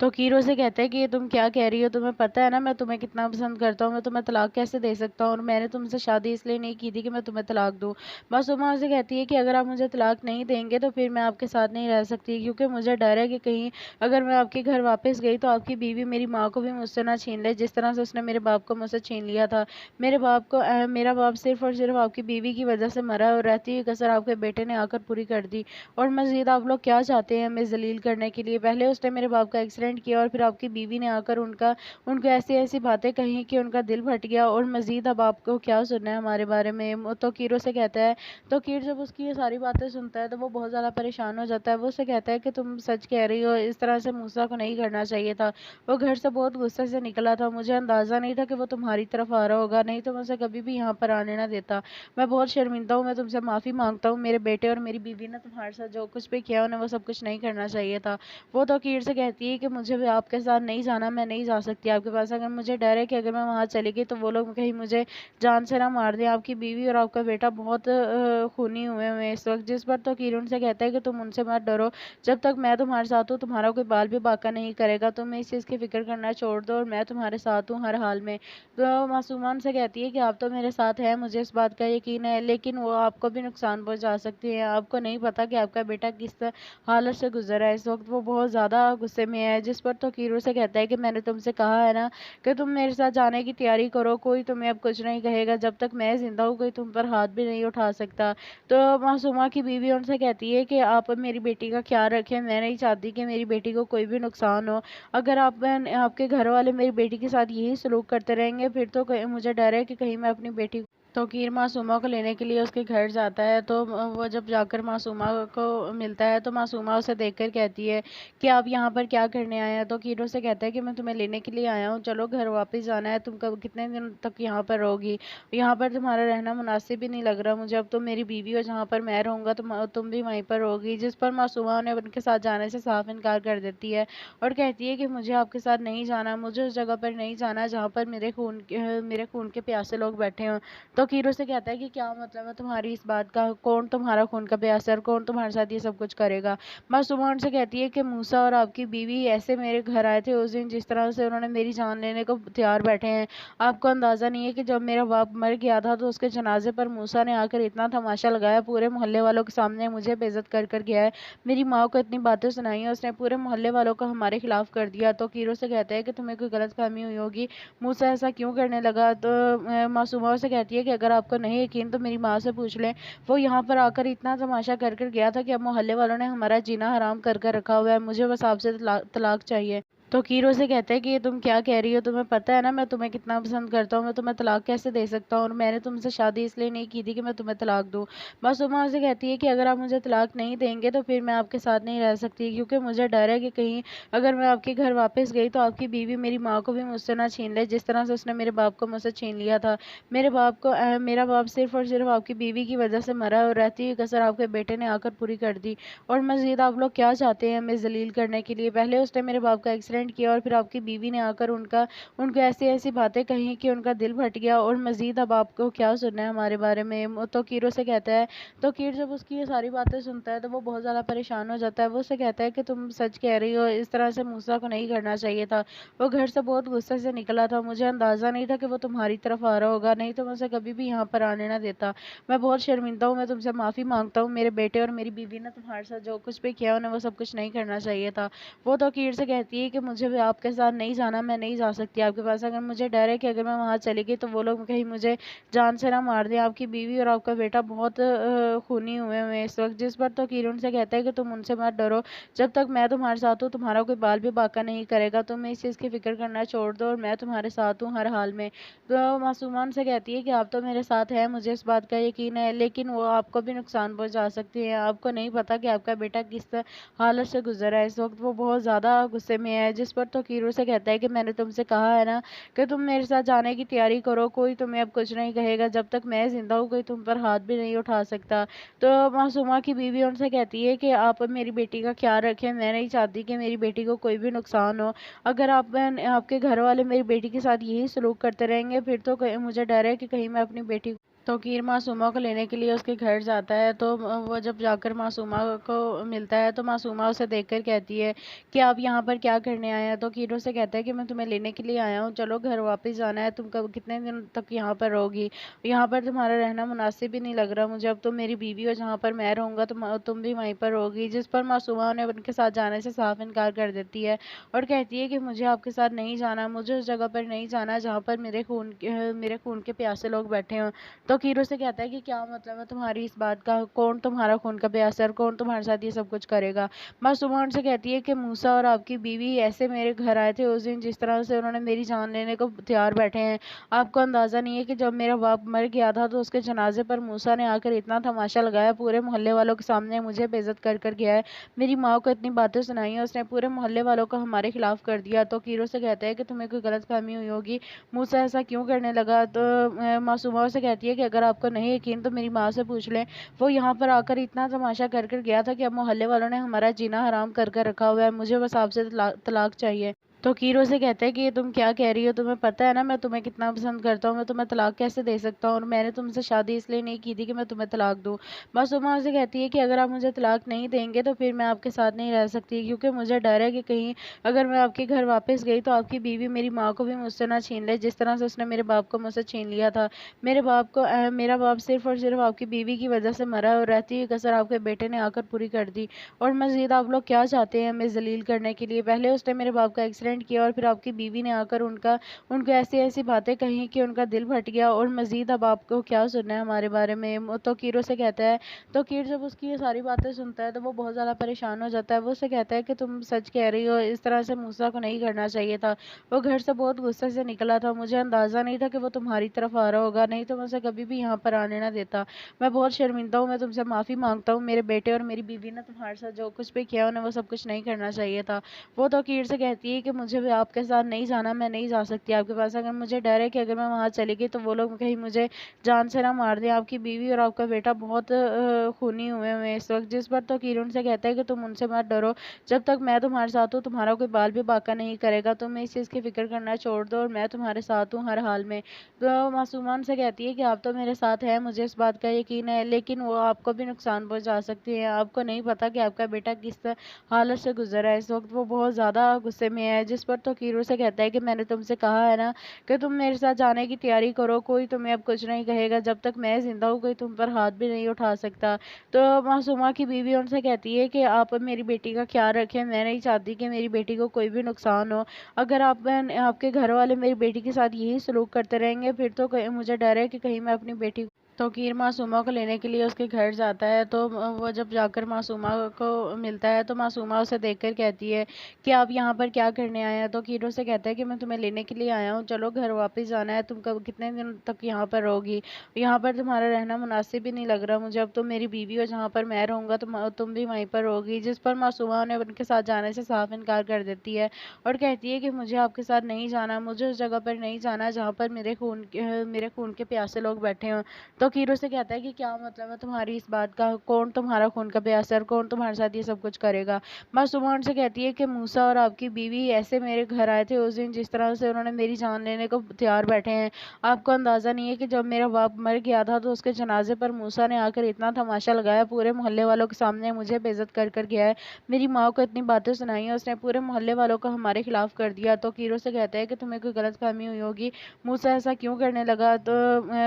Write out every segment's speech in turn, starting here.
تو کیرو سے کہتا ہے کہ یہ تم کیا کہہ رہی ہو، تمہیں پتہ ہے نا میں تمہیں کتنا پسند کرتا ہوں، میں تمہیں طلاق کیسے دے سکتا ہوں، اور میں نے تم سے شادی اس لیے نہیں کی تھی کہ میں تمہیں طلاق دوں۔ معصومہ اسے کہتی ہے کہ اگر آپ مجھے طلاق نہیں دیں گے تو پھر میں آپ کے ساتھ نہیں رہ سکتی، کیونکہ مجھے ڈر ہے کہ کہیں اگر میں آپ کے گھر واپس گئی تو آپ کی بیوی میری ماں کو بھی مجھ سے نہ چھین لے، جس طرح سے اس نے میرے باپ کو مجھ سے چھین لیا تھا۔ میرا باپ صرف اور صرف آپ کی بیوی کی وجہ سے مرا ہے، اور رہتی ہوئی کسر آپ کے بیٹے نے آ کر پوری کر دی۔ اور مزید آپ لوگ کیا چاہتے ہیں ہمیں ذلیل کرنے کے لیے؟ پہلے اس نے میرے باپ کا ایکسیڈنٹ کیا، اور پھر آپ کی بیوی نے آ کر ان کو ایسی ایسی باتیں کہیں کہ ان کا دل پھٹ گیا، اور مزید اب آپ کو کیا سننا ہے ہمارے بارے میں؟ تو کیرو سے کہتا ہے، تو کیر جب اس کی یہ ساری باتیں سنتا ہے تو وہ بہت زیادہ پریشان ہو جاتا ہے۔ وہ اسے کہتا ہے کہ تم سچ کہہ رہی ہو، اس طرح سے موسیٰ کو نہیں کرنا چاہیے تھا، وہ گھر سے بہت غصے سے نکلا تھا، مجھے اندازہ نہیں تھا کہ وہ تمہاری طرف آ رہا ہوگا، نہیں تو میں اسے کبھی بھی یہاں پر آنے نہ دیتا۔ میں بہت شرمندہ ہوں، میں تم سے معافی مانگتا ہوں، میرے بیٹے اور میری بیوی نے تمہارے ساتھ جو کچھ بھی کیا انہیں وہ سب کچھ نہیں کرنا چاہیے تھا۔ وہ تو کیر سے کہتی ہے کہ مجھے بھی آپ کے ساتھ نہیں جانا، میں نہیں جا سکتی آپ کے پاس، اگر مجھے ڈر ہے کہ اگر میں وہاں چلی گئی تو وہ لوگ کہیں مجھے جان سے نہ مار دیں، آپ کی بیوی اور آپ کا بیٹا بہت خونی ہوئے ہوئے اس وقت۔ جس پر تو کیر ان سے کہتا ہے کہ تم ان سے مت ڈرو، جب تک میں تمہارے ساتھ ہوں تمہارا کوئی بال بھی باقا نہیں کرے گا، تم اس چیز کی فکر کرنا چھوڑ دو، اور میں تمہارے ساتھ ہوں ہر حال میں۔ تو معصومہ ان سے کہتی ہے کہ آپ تو میرے ساتھ ہیں، مجھے اس بات کا یقین ہے، لیکن وہ آپ کو بھی نقصان پہنچا سکتی ہیں، آپ کو نہیں پتا کہ آپ کا بیٹا کس حالت سے گزر رہا ہے اس وقت۔ وہ بہت زیادہ غصے میں ہے، جس پر تو کیرو سے کہتا ہے کہ میں نے تم سے کہا ہے نا کہ تم میرے ساتھ جانے کی تیاری کرو، کوئی تمہیں اب کچھ نہیں کہے گا، جب تک میں زندہ ہوں کوئی تم پر ہاتھ بھی نہیں اٹھا سکتا۔ تو معصومہ کی بیوی ان سے کہتی ہے کہ آپ میری بیٹی کا خیال رکھیں، میں نہیں چاہتی کہ میری بیٹی کو کوئی بھی نقصان ہو، اگر آپ کے گھر والے میری بیٹی کے ساتھ یہی سلوک کرتے رہیں گے پھر تو مجھے ڈر ہے کہ کہیں میں اپنی بیٹی تو کیر معصومہ کو لینے کے لیے اس کے گھر جاتا ہے، تو وہ جب جا کر معصومہ کو ملتا ہے تو معصومہ اسے دیکھ کر کہتی ہے کہ آپ یہاں پر کیا کرنے آئے ہیں؟ تو کیر اسے کہتا ہے کہ میں تمہیں لینے کے لیے آیا ہوں، چلو گھر واپس جانا ہے، تم کتنے دن تک یہاں پر رہو گی؟ یہاں پر تمہارا رہنا مناسب ہی نہیں لگ رہا مجھے، اب تم میری بیوی ہو، جہاں پر میں رہوں گا تم بھی وہیں پر رہوگی۔ جس پر معصومہ نے ان کے ساتھ جانے سے صاف انکار کر دیتی ہے، اور کہتی ہے کہ مجھے آپ کے ساتھ نہیں جانا، مجھے اس جگہ پر نہیں جانا جہاں پر میرے خون کے پیاسے لوگ بیٹھے ہوں۔ تو کیرو سے کہتا ہے کہ کیا مطلب ہے تمہاری اس بات کا، کون تمہارا خون کا پیاسا ہے اور کون تمہارے ساتھ یہ سب کچھ کرے گا؟ معصومہ ان سے کہتی ہے کہ موسیٰ اور آپ کی بیوی ایسے میرے گھر آئے تھے اس دن، جس طرح سے انہوں نے میری جان لینے کو تیار بیٹھے ہیں، آپ کو اندازہ نہیں ہے کہ جب میرا باپ مر گیا تھا تو اس کے جنازے پر موسیٰ نے آ کر اتنا تماشا لگایا، پورے محلے والوں کے سامنے مجھے بے عزت کر کر گیا ہے، میری ماں کو اتنی باتیں سنائی ہیں، اس نے پورے محلے والوں کو ہمارے خلاف کر دیا۔ تو کیرو سے کہتا ہے کہ تمہیں کوئی غلط فہمی ہوئی ہوگی، موسیٰ ایسا کیوں کرنے لگا؟ تو معصومہ سے کہتی ہے کہ اگر آپ کو نہیں یقین تو میری ماں سے پوچھ لیں، وہ یہاں پر آ کر اتنا تماشا کر کر گیا تھا کہ اب محلے والوں نے ہمارا جینا حرام کر کر رکھا ہوا ہے، مجھے بس آپ سے طلاق چاہیے۔ تو کیرو سے کہتا ہے کہ یہ تم کیا کہہ رہی ہو، تمہیں پتہ ہے نا میں تمہیں کتنا پسند کرتا ہوں، میں تمہیں طلاق کیسے دے سکتا ہوں، اور میں نے تم سے شادی اس لیے نہیں کی تھی کہ میں تمہیں طلاق دوں۔ معصومہ اسے کہتی ہے کہ اگر آپ مجھے طلاق نہیں دیں گے تو پھر میں آپ کے ساتھ نہیں رہ سکتی، کیونکہ مجھے ڈر ہے کہ کہیں اگر میں آپ کے گھر واپس گئی تو آپ کی بیوی میری ماں کو بھی مجھ سے نہ چھین لے، جس طرح سے اس نے میرے باپ کو مجھ سے چھین لیا تھا۔ میرا باپ صرف اور صرف آپ کی بیوی کی وجہ سے مرا ہے، اور رہتی ہوئی کسر آپ کے بیٹے نے آ کر پوری کر دی۔ اور مزید آپ لوگ کیا چاہتے ہیں ہمیں ذلیل کرنے کے لیے؟ پہلے اس نے میرے باپ کا ایکسیڈنٹ کیا، اور پھر آپ کی بیوی نے آ کر ان کو ایسی ایسی باتیں کہیں کہ ان کا دل پھٹ گیا، اور مزید اب آپ کو کیا سننا ہے ہمارے بارے میں؟ تو کیرو سے کہتا ہے، تو کیر جب اس کی یہ ساری باتیں سنتا ہے تو وہ بہت زیادہ پریشان ہو جاتا ہے۔ وہ اسے کہتا ہے کہ تم سچ کہہ رہی ہو، اس طرح سے موسیٰ کو نہیں کرنا چاہیے تھا، وہ گھر سے بہت غصے سے نکلا تھا، مجھے اندازہ نہیں تھا کہ وہ تمہاری طرف آ رہا ہوگا، نہیں تو میں اسے کبھی بھی یہاں پر آنے نہ دیتا۔ میں بہت شرمندہ ہوں، میں تم سے معافی مانگتا ہوں، میرے بیٹے اور میری بیوی نے تمہارے ساتھ جو کچھ بھی کیا انہیں وہ سب کچھ نہیں کرنا چاہیے تھا۔ وہ تو کیر سے کہتی ہے کہ مجھے بھی آپ کے ساتھ نہیں جانا، میں نہیں جا سکتی آپ کے پاس، اگر مجھے ڈر ہے کہ اگر میں وہاں چلی گئی تو وہ لوگ کہیں مجھے جان سے نہ مار دیں، آپ کی بیوی اور آپ کا بیٹا بہت خونی ہوئے ہوئے اس وقت۔ جس پر تو کیر ان سے کہتا ہے کہ تم ان سے مت ڈرو، جب تک میں تمہارے ساتھ ہوں تمہارا کوئی بال بھی باقا نہیں کرے گا، تم اس چیز کی فکر کرنا چھوڑ دو، اور میں تمہارے ساتھ ہوں ہر حال میں۔ تو معصومہ ان سے کہتی ہے کہ آپ تو میرے ساتھ ہیں، مجھے اس بات کا یقین ہے، لیکن وہ آپ کو بھی نقصان پہنچا سکتی ہیں، آپ کو نہیں پتا کہ آپ کا بیٹا کس حالت سے گزر رہا ہے اس وقت۔ وہ بہت زیادہ غصے میں ہے، جس پر تو کیرو سے کہتا ہے کہ میں نے تم سے کہا ہے نا کہ تم میرے ساتھ جانے کی تیاری کرو، کوئی تمہیں اب کچھ نہیں کہے گا، جب تک میں زندہ ہوں کوئی تم پر ہاتھ بھی نہیں اٹھا سکتا۔ تو معصومہ کی بیوی ان سے کہتی ہے کہ آپ میری بیٹی کا خیال رکھیں، میں نہیں چاہتی کہ میری بیٹی کو کوئی بھی نقصان ہو، اگر آپ کے گھر والے میری بیٹی کے ساتھ یہی سلوک کرتے رہیں گے پھر تو مجھے ڈر ہے کہ کہیں میں اپنی بیٹی توقیر معصومہ کو لینے کے لیے اس کے گھر جاتا ہے تو وہ جب جا کر معصومہ کو ملتا ہے تو معصومہ اسے دیکھ کر کہتی ہے کہ آپ یہاں پر کیا کرنے آئے ہیں؟ توقیر اسے کہتا ہے کہ میں تمہیں لینے کے لیے آیا ہوں، چلو گھر واپس جانا ہے، تم کتنے دن تک یہاں پر رہوگی؟ یہاں پر تمہارا رہنا مناسب ہی نہیں لگ رہا مجھے، اب تم میری بیوی ہو، جہاں پر میں رہوں گا تم بھی وہیں پر رہوگی۔ جس پر معصومہ نے ان کے ساتھ جانے سے صاف انکار کر دیتی ہے اور کہتی ہے کہ مجھے آپ کے ساتھ نہیں جانا، مجھے اس جگہ پر نہیں جانا جہاں پر میرے خون کے پیاسے لوگ بیٹھے ہوں۔ تو کیرو سے کہتا ہے کہ کیا مطلب ہے تمہاری اس بات کا، کون تمہارا خون کا پیاسا ہے اور کون تمہارے ساتھ یہ سب کچھ کرے گا؟ معصومہ ان سے کہتی ہے کہ موسیٰ اور آپ کی بیوی ایسے میرے گھر آئے تھے اس دن، جس طرح سے انہوں نے میری جان لینے کو تیار بیٹھے ہیں۔ آپ کو اندازہ نہیں ہے کہ جب میرا باپ مر گیا تھا تو اس کے جنازے پر موسیٰ نے آ کر اتنا تماشا لگایا، پورے محلے والوں کے سامنے مجھے بے عزت کر گیا ہے، میری ماں کو اتنی باتیں سنائی ہیں، اس نے پورے محلے والوں کو ہمارے خلاف کر دیا۔ تو کیرو سے کہتا ہے کہ تمہیں کوئی غلط فہمی ہوئی ہوگی، موسیٰ ایسا کیوں کرنے لگا؟ تو معصومہ سے کہتی ہے کہ اگر آپ کو نہیں یقین تو میری ماں سے پوچھ لیں، وہ یہاں پر آ کر اتنا تماشا کر گیا تھا کہ اب محلے والوں نے ہمارا جینا حرام کر رکھا ہوا ہے، مجھے بس آپ سے طلاق چاہیے۔ تو کیرو سے کہتا ہے کہ یہ تم کیا کہہ رہی ہو؟ تمہیں پتہ ہے نا میں تمہیں کتنا پسند کرتا ہوں، میں تمہیں طلاق کیسے دے سکتا ہوں، اور میں نے تم سے شادی اس لیے نہیں کی تھی کہ میں تمہیں طلاق دوں۔ معصومہ سے کہتی ہے کہ اگر آپ مجھے طلاق نہیں دیں گے تو پھر میں آپ کے ساتھ نہیں رہ سکتی، کیونکہ مجھے ڈر ہے کہ کہیں اگر میں آپ کے گھر واپس گئی تو آپ کی بیوی میری ماں کو بھی مجھ سے نہ چھین لے، جس طرح سے اس نے میرے باپ کو مجھ سے چھین لیا تھا۔ میرا باپ صرف اور صرف آپ کی بیوی کی وجہ سے مرا ہے، اور رہتی ہوئی کسر آپ کے بیٹے نے آ کر پوری کر دی۔ اور مزید آپ لوگ کیا چاہتے ہیں ہمیں ذلیل کرنے کے لیے؟ پہلے اس نے میرے باپ کا ایکسیڈنٹ کیا اور پھر آپ کی بیوی نے آ کر ان کو ایسی باتیں کہیں کہ ان کا دل پھٹ گیا، اور مزید اب آپ کو کیا سننا ہے ہمارے بارے میں؟ تو کیرو سے کہتا ہے، تو کیر جب اس کی یہ ساری باتیں سنتا ہے تو وہ بہت زیادہ پریشان ہو جاتا ہے۔ وہ اسے کہتا ہے کہ تم سچ کہہ رہی ہو، اس طرح سے موسیٰ کو نہیں کرنا چاہیے تھا، وہ گھر سے بہت غصے سے نکلا تھا، مجھے اندازہ نہیں تھا کہ وہ تمہاری طرف آ رہا ہوگا، نہیں تو میں اسے کبھی بھی یہاں پر آنے نہ دیتا۔ میں بہت شرمندہ ہوں، میں تم سے معافی مانگتا ہوں، میرے بیٹے اور میری بیوی نے تمہارے ساتھ جو کچھ بھی کیا انہیں وہ سب کچھ نہیں کرنا چاہیے تھا۔ وہ تو کیر سے کہتی ہے کہ مجھے بھی آپ کے ساتھ نہیں جانا، میں نہیں جا سکتی آپ کے پاس، اگر مجھے ڈر ہے کہ اگر میں وہاں چلی گئی تو وہ لوگ کہیں مجھے جان سے نہ مار دیں، آپ کی بیوی اور آپ کا بیٹا بہت خونی ہوئے ہیں اس وقت۔ جس پر تو کیر ان سے کہتا ہے کہ تم ان سے مت ڈرو، جب تک میں تمہارے ساتھ ہوں تمہارا کوئی بال بھی باقا نہیں کرے گا، تم اس چیز کی فکر کرنا چھوڑ دو اور میں تمہارے ساتھ ہوں ہر حال میں۔ تو معصومان سے کہتی ہے کہ آپ تو میرے ساتھ ہیں، مجھے اس بات کا یقین ہے، لیکن وہ آپ کو بھی نقصان پہنچا سکتی ہیں، آپ کو نہیں پتا کہ آپ کا بیٹا کس حالت سے گزرا ہے اس وقت، وہ بہت زیادہ غصے میں ہے۔ جس پر تو کیرو سے کہتا ہے کہ میں نے تم سے کہا ہے نا کہ تم میرے ساتھ جانے کی تیاری کرو، کوئی تمہیں اب کچھ نہیں کہے گا، جب تک میں زندہ ہوں کوئی تم پر ہاتھ بھی نہیں اٹھا سکتا۔ تو معصومہ کی بیوی ان سے کہتی ہے کہ آپ میری بیٹی کا خیال رکھیں، میں نہیں چاہتی کہ میری بیٹی کو کوئی بھی نقصان ہو، اگر آپ کے گھر والے میری بیٹی کے ساتھ یہی سلوک کرتے رہیں گے پھر تو مجھے ڈر ہے کہ کہیں میں اپنی بیٹی توقیر معصومہ کو لینے کے لیے اس کے گھر جاتا ہے تو وہ جب جا کر معصومہ کو ملتا ہے تو معصومہ اسے دیکھ کر کہتی ہے کہ آپ یہاں پر کیا کرنے آئے ہیں؟ تو کیرو سے کہتا ہے کہ میں تمہیں لینے کے لیے آیا ہوں، چلو گھر واپس جانا ہے، تم کتنے دن تک یہاں پر رہوگی؟ یہاں پر تمہارا رہنا مناسب ہی نہیں لگ رہا مجھے، اب تم میری بیوی ہو، جہاں پر میں رہوں گا تم بھی وہیں پر رہوگی۔ جس پر معصومہ نے ان کے ساتھ جانے سے صاف انکار کر دیتی ہے اور کہتی ہے کہ مجھے آپ کے ساتھ نہیں جانا، مجھے اس جگہ پر نہیں جانا جہاں پر میرے خون کے پیاسے لوگ بیٹھے ہوں۔ تو کیرو سے کہتا ہے کہ کیا مطلب ہے تمہاری اس بات کا، کون تمہارا خون کا پیاسا ہے اور کون تمہارے ساتھ یہ سب کچھ کرے گا؟ معصومہ ان سے کہتی ہے کہ موسیٰ اور آپ کی بیوی ایسے میرے گھر آئے تھے اس دن، جس طرح سے انہوں نے میری جان لینے کو تیار بیٹھے ہیں۔ آپ کو اندازہ نہیں ہے کہ جب میرا باپ مر گیا تھا تو اس کے جنازے پر موسیٰ نے آ کر اتنا تماشا لگایا، پورے محلے والوں کے سامنے مجھے بے عزت کر گیا ہے، میری ماں کو اتنی باتیں سنائی ہیں، اس نے پورے محلے والوں کو ہمارے خلاف کر دیا۔ تو کیرو سے کہتا ہے کہ تمہیں کوئی غلط فہمی ہوئی ہوگی، موسیٰ ایسا کیوں کرنے لگا؟ تو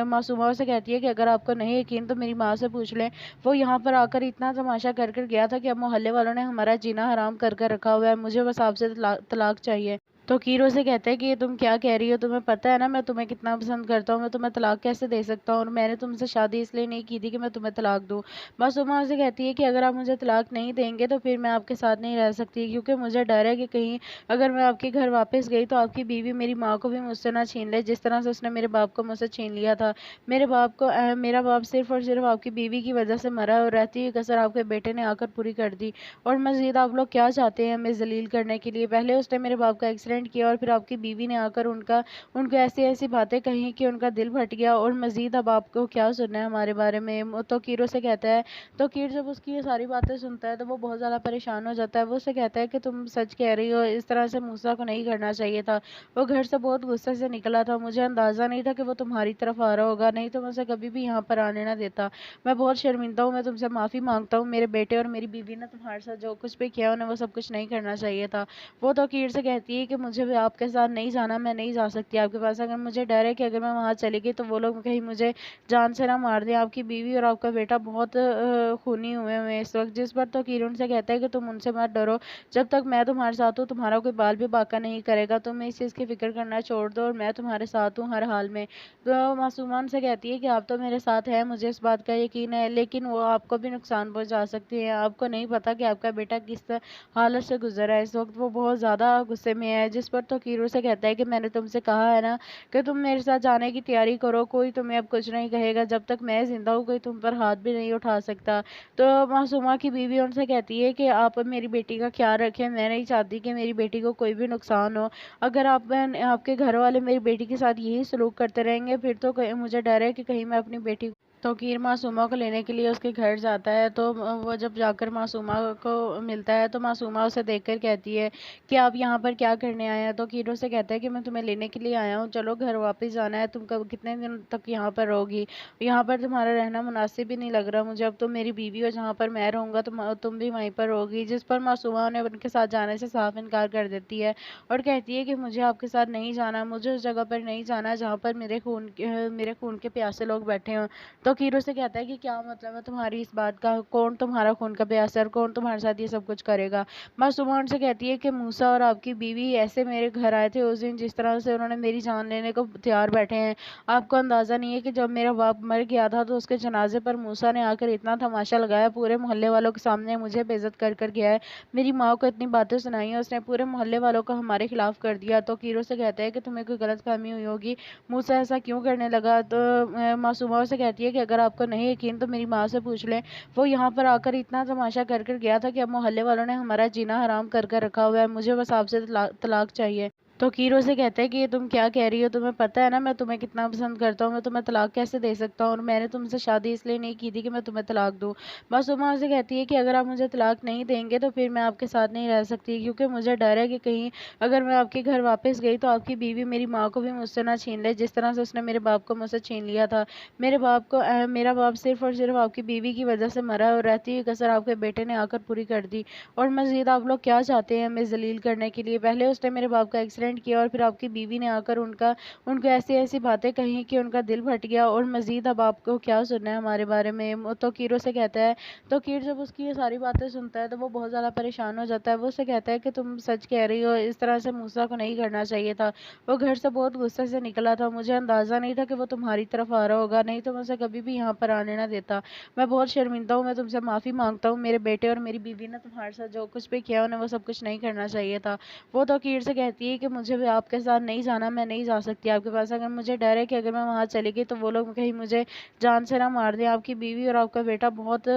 معصومہ سے کہتی ہے کہ اگر آپ کو نہیں یقین تو میری ماں سے پوچھ لیں، وہ یہاں پر آ کر اتنا تماشا کر گیا تھا کہ اب محلے والوں نے ہمارا جینا حرام کر رکھا ہوا ہے، مجھے بس آپ سے طلاق چاہیے۔ تو کیرو سے کہتا ہے کہ یہ تم کیا کہہ رہی ہو؟ تمہیں پتہ ہے نا میں تمہیں کتنا پسند کرتا ہوں، میں تمہیں طلاق کیسے دے سکتا ہوں، اور میں نے تم سے شادی اس لیے نہیں کی تھی کہ میں تمہیں طلاق دوں۔ معصومہ سے کہتی ہے کہ اگر آپ مجھے طلاق نہیں دیں گے تو پھر میں آپ کے ساتھ نہیں رہ سکتی، کیونکہ مجھے ڈر ہے کہ کہیں اگر میں آپ کے گھر واپس گئی تو آپ کی بیوی میری ماں کو بھی مجھ سے نہ چھین لے، جس طرح سے اس نے میرے باپ کو مجھ سے چھین لیا تھا۔ میرا باپ صرف اور صرف آپ کی بیوی کی وجہ سے مرا ہے، اور رہتی ہوئی کسر آپ کے بیٹے نے آ کر پوری کر دی۔ اور مزید آپ لوگ کیا چاہتے ہیں ہمیں ذلیل کرنے کے لیے؟ پہلے اس نے میرے باپ کا ایکسیڈنٹ ایکسیڈنٹ کیا اور پھر آپ کی بیوی نے آ کر ان کو ایسی ایسی باتیں کہیں کہ ان کا دل پھٹ گیا، اور مزید اب آپ کو کیا سننا ہے ہمارے بارے میں۔ تو کیرو سے کہتا ہے، تو کیر جب اس کی یہ ساری باتیں سنتا ہے تو وہ بہت زیادہ پریشان ہو جاتا ہے۔ وہ اسے کہتا ہے کہ تم سچ کہہ رہی ہو، اس طرح سے موسیٰ کو نہیں کرنا چاہیے تھا، وہ گھر سے بہت غصے سے نکلا تھا، مجھے اندازہ نہیں تھا کہ وہ تمہاری طرف آ رہا ہوگا، نہیں تو میں اسے کبھی بھی یہاں پر آنے نہ دیتا، میں بہت شرمندہ ہوں، میں تم سے معافی مانگتا ہوں، میرے بیٹے اور میری بیوی نے تمہارے ساتھ جو کچھ بھی کیا انہیں وہ سب کچھ نہیں کرنا چاہیے تھا۔ وہ تو کیر سے کہتی ہے کہ مجھے بھی آپ کے ساتھ نہیں جانا، میں نہیں جا سکتی آپ کے پاس، اگر مجھے ڈر ہے کہ اگر میں وہاں چلی گئی تو وہ لوگ کہیں مجھے جان سے نہ مار دیں، آپ کی بیوی اور آپ کا بیٹا بہت خونی ہوئے ہیں اس وقت۔ جس پر تو کیر ان سے کہتا ہے کہ تم ان سے مت ڈرو، جب تک میں تمہارے ساتھ ہوں تمہارا کوئی بال بھی باقا نہیں کرے گا، تم اس چیز کی فکر کرنا چھوڑ دو اور میں تمہارے ساتھ ہوں ہر حال میں۔ تو معصومہ ان سے کہتی ہے کہ آپ تو میرے ساتھ ہیں، مجھے اس بات کا یقین ہے، لیکن وہ آپ کو بھی نقصان پہنچا سکتے ہیں، آپ کو نہیں پتا کہ آپ کا بیٹا کس حالت سے گزرا ہے اس وقت، وہ بہت زیادہ غصے میں ہے۔ جس پر تو کیرو سے کہتا ہے کہ میں نے تم سے کہا ہے نا کہ تم میرے ساتھ جانے کی تیاری کرو، کوئی تمہیں اب کچھ نہیں کہے گا، جب تک میں زندہ ہوں کوئی تم پر ہاتھ بھی نہیں اٹھا سکتا۔ تو معصومہ کی بیوی ان سے کہتی ہے کہ آپ میری بیٹی کا خیال رکھیں، میں نہیں چاہتی کہ میری بیٹی کو کوئی بھی نقصان ہو، اگر آپ کے گھر والے میری بیٹی کے ساتھ یہی سلوک کرتے رہیں گے پھر تو مجھے ڈر ہے کہ کہیں میں اپنی بیٹی تو کیر معصومہ کو لینے کے لیے اس کے گھر جاتا ہے، تو وہ جب جا کر معصومہ کو ملتا ہے تو معصومہ اسے دیکھ کر کہتی ہے کہ آپ یہاں پر کیا کرنے آئے ہیں؟ تو کیرو سے کہتا ہے کہ میں تمہیں لینے کے لیے آیا ہوں، چلو گھر واپس جانا ہے، تم کتنے دن تک یہاں پر رہو گی؟ یہاں پر تمہارا رہنا مناسب ہی نہیں لگ رہا مجھے، اب تو میری بیوی اور جہاں پر میں رہوں گا تم بھی وہیں پر رہوگی۔ جس پر معصومہ نے ان کے ساتھ جانے سے صاف انکار کر دیتی ہے اور کہتی ہے کہ مجھے آپ کے ساتھ نہیں جانا، مجھے اس جگہ پر نہیں جانا جہاں پر میرے خون کے پیاسے لوگ بیٹھے ہوں۔ تو کیرو سے کہتا ہے کہ کیا مطلب ہے تمہاری اس بات کا، کون تمہارا خون کا پیاسا اور کون تمہارے ساتھ یہ سب کچھ کرے گا؟ معصومہ ان سے کہتی ہے کہ موسیٰ اور آپ کی بیوی ایسے میرے گھر آئے تھے اس دن، جس طرح سے انہوں نے میری جان لینے کو تیار بیٹھے ہیں، آپ کو اندازہ نہیں ہے کہ جب میرا باپ مر گیا تھا تو اس کے جنازے پر موسیٰ نے آ کر اتنا تماشا لگایا، پورے محلے والوں کے سامنے مجھے بے عزت کر کر گیا ہے، میری ماں کو اتنی باتیں سنائی ہیں، اس نے پورے محلے والوں کو ہمارے خلاف کر دیا۔ تو کیرو سے کہتا ہے کہ تمہیں کوئی غلط فہمی ہوئی ہوگی، موسیٰ ایسا کیوں کرنے لگا؟ تو معصومہ سے کہتی ہے کہ اگر آپ کو نہیں یقین تو میری ماں سے پوچھ لیں، وہ یہاں پر آ کر اتنا تماشا کر کر گیا تھا کہ اب محلے والوں نے ہمارا جینا حرام کر کر رکھا ہوا ہے، مجھے بس آپ سے طلاق چاہیے۔ تو کیرو سے کہتا ہے کہ یہ تم کیا کہہ رہی ہو، تمہیں پتہ ہے نا میں تمہیں کتنا پسند کرتا ہوں، میں تمہیں طلاق کیسے دے سکتا ہوں، اور میں نے تم سے شادی اس لیے نہیں کی تھی کہ میں تمہیں طلاق دوں۔ معصومہ سے کہتی ہے کہ اگر آپ مجھے طلاق نہیں دیں گے تو پھر میں آپ کے ساتھ نہیں رہ سکتی، کیونکہ مجھے ڈر ہے کہ کہیں اگر میں آپ کے گھر واپس گئی تو آپ کی بیوی میری ماں کو بھی مجھ سے نہ چھین لے، جس طرح سے اس نے میرے باپ کو مجھ سے چھین لیا تھا۔ میرا باپ صرف اور صرف آپ کی بیوی کی وجہ سے مرا ہے، اور رہتی ہوئی کسر آپ کے بیٹے نے آ کر پوری کر دی، اور مزید آپ لوگ کیا چاہتے ہیں ہمیں ذلیل کرنے کے لیے؟ پہلے اس نے میرے باپ کا ایکسیڈنٹ کیا اور پھر آپ کی بیوی نے آ کر ان کو ایسی ایسی باتیں کہیں کہ ان کا دل پھٹ گیا، اور مزید اب آپ کو کیا سننا ہے ہمارے بارے میں۔ تو کیرو سے کہتا ہے، تو کیر جب اس کی یہ ساری باتیں سنتا ہے تو وہ بہت زیادہ پریشان ہو جاتا ہے۔ وہ اسے کہتا ہے کہ تم سچ کہہ رہی ہو، اس طرح سے موسیٰ کو نہیں کرنا چاہیے تھا، وہ گھر سے بہت غصے سے نکلا تھا، مجھے اندازہ نہیں تھا کہ وہ تمہاری طرف آ رہا ہوگا، نہیں تو میں اسے کبھی بھی یہاں پر آنے نہ دیتا، میں بہت شرمندہ ہوں، میں تم سے معافی مانگتا ہوں، میرے بیٹے اور میری بیوی نے تمہارے ساتھ جو کچھ بھی کیا انہیں وہ سب کچھ نہیں کرنا چاہیے تھا۔ وہ تو کیر سے کہتی ہے کہ مجھے بھی آپ کے ساتھ نہیں جانا، میں نہیں جا سکتی آپ کے پاس، اگر مجھے ڈر ہے کہ اگر میں وہاں چلی گئی تو وہ لوگ کہیں مجھے جان سے نہ مار دیں، آپ کی بیوی اور آپ کا بیٹا بہت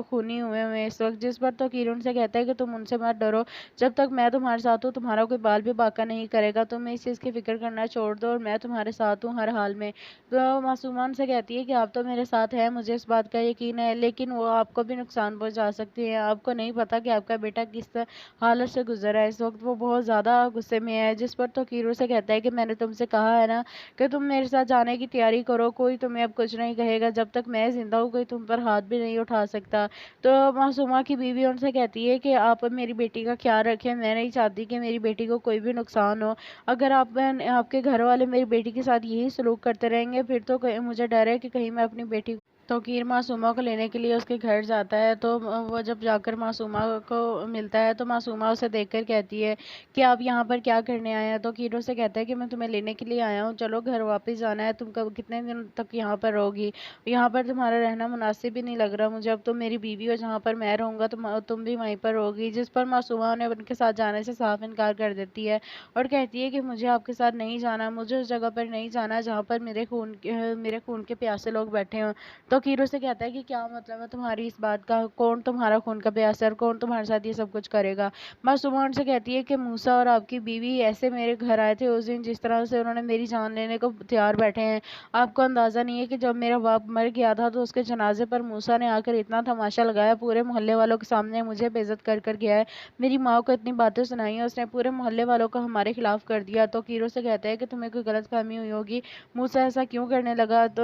خونی ہوئے ہیں اس وقت۔ جس پر تو کیر ان سے کہتا ہے کہ تم ان سے مت ڈرو، جب تک میں تمہارے ساتھ ہوں تمہارا کوئی بال بھی باقا نہیں کرے گا، تم اس چیز کی فکر کرنا چھوڑ دو اور میں تمہارے ساتھ ہوں ہر حال میں۔ تو معصومہ ان سے کہتی ہے کہ آپ تو میرے ساتھ ہیں، مجھے اس بات کا یقین ہے، لیکن وہ آپ کو بھی نقصان پہنچا سکتے ہیں، آپ کو نہیں پتا کہ آپ کا بیٹا کس حالت سے گزرا ہے اس وقت، وہ بہت زیادہ غصے میں ہے۔ جس پر تو کیرو سے کہتا ہے کہ میں نے تم سے کہا ہے نا کہ تم میرے ساتھ جانے کی تیاری کرو، کوئی تمہیں اب کچھ نہیں کہے گا، جب تک میں زندہ ہوں کوئی تم پر ہاتھ بھی نہیں اٹھا سکتا۔ تو معصومہ کی بیوی ان سے کہتی ہے کہ آپ میری بیٹی کا خیال رکھیں، میں نہیں چاہتی کہ میری بیٹی کو کوئی بھی نقصان ہو، اگر آپ کے گھر والے میری بیٹی کے ساتھ یہی سلوک کرتے رہیں گے پھر تو مجھے ڈر ہے کہ کہیں میں اپنی بیٹی تو کیر معصومہ کو لینے کے لیے اس کے گھر جاتا ہے، تو وہ جب جا کر معصومہ کو ملتا ہے تو معصومہ اسے دیکھ کر کہتی ہے کہ آپ یہاں پر کیا کرنے آئے ہیں؟ تو کیرو سے کہتا ہے کہ میں تمہیں لینے کے لیے آیا ہوں، چلو گھر واپس جانا ہے، تم کتنے دن تک یہاں پر رہو گی؟ یہاں پر تمہارا رہنا مناسب ہی نہیں لگ رہا مجھے، اب تو میری بیوی اور جہاں پر میں رہوں گا تم بھی وہیں پر رہوگی۔ جس پر معصومہ نے ان کے ساتھ جانے سے صاف انکار کر دیتی ہے اور کہتی ہے کہ مجھے آپ کے ساتھ نہیں جانا، مجھے اس جگہ پر نہیں جانا جہاں پر میرے خون کے پیاسے لوگ بیٹھے ہوں۔ توقیر اسے کہتا ہے کہ کیا مطلب ہے تمہاری اس بات کا، کون تمہارا خون کا پیاسا ہے، کون تمہارے ساتھ یہ سب کچھ کرے گا۔ معصومہ ان سے کہتی ہے کہ موسیٰ اور آپ کی بیوی ایسے میرے گھر آئے تھے اس دن، جس طرح سے انہوں نے میری جان لینے کو تیار بیٹھے ہیں۔ آپ کو اندازہ نہیں ہے کہ جب میرا باپ مر گیا تھا تو اس کے جنازے پر موسیٰ نے آ کر اتنا تماشا لگایا، پورے محلے والوں کے سامنے مجھے بے عزت کر کر گیا ہے، میری ماں کو اتنی باتیں سنائی ہیں، اس نے پورے محلے والوں کو ہمارے خلاف کر دیا۔ توقیر اسے کہتا ہے کہ تمہیں کوئی غلط فہمی ہوئی ہوگی، موسیٰ ایسا کیوں کرنے لگا؟ تو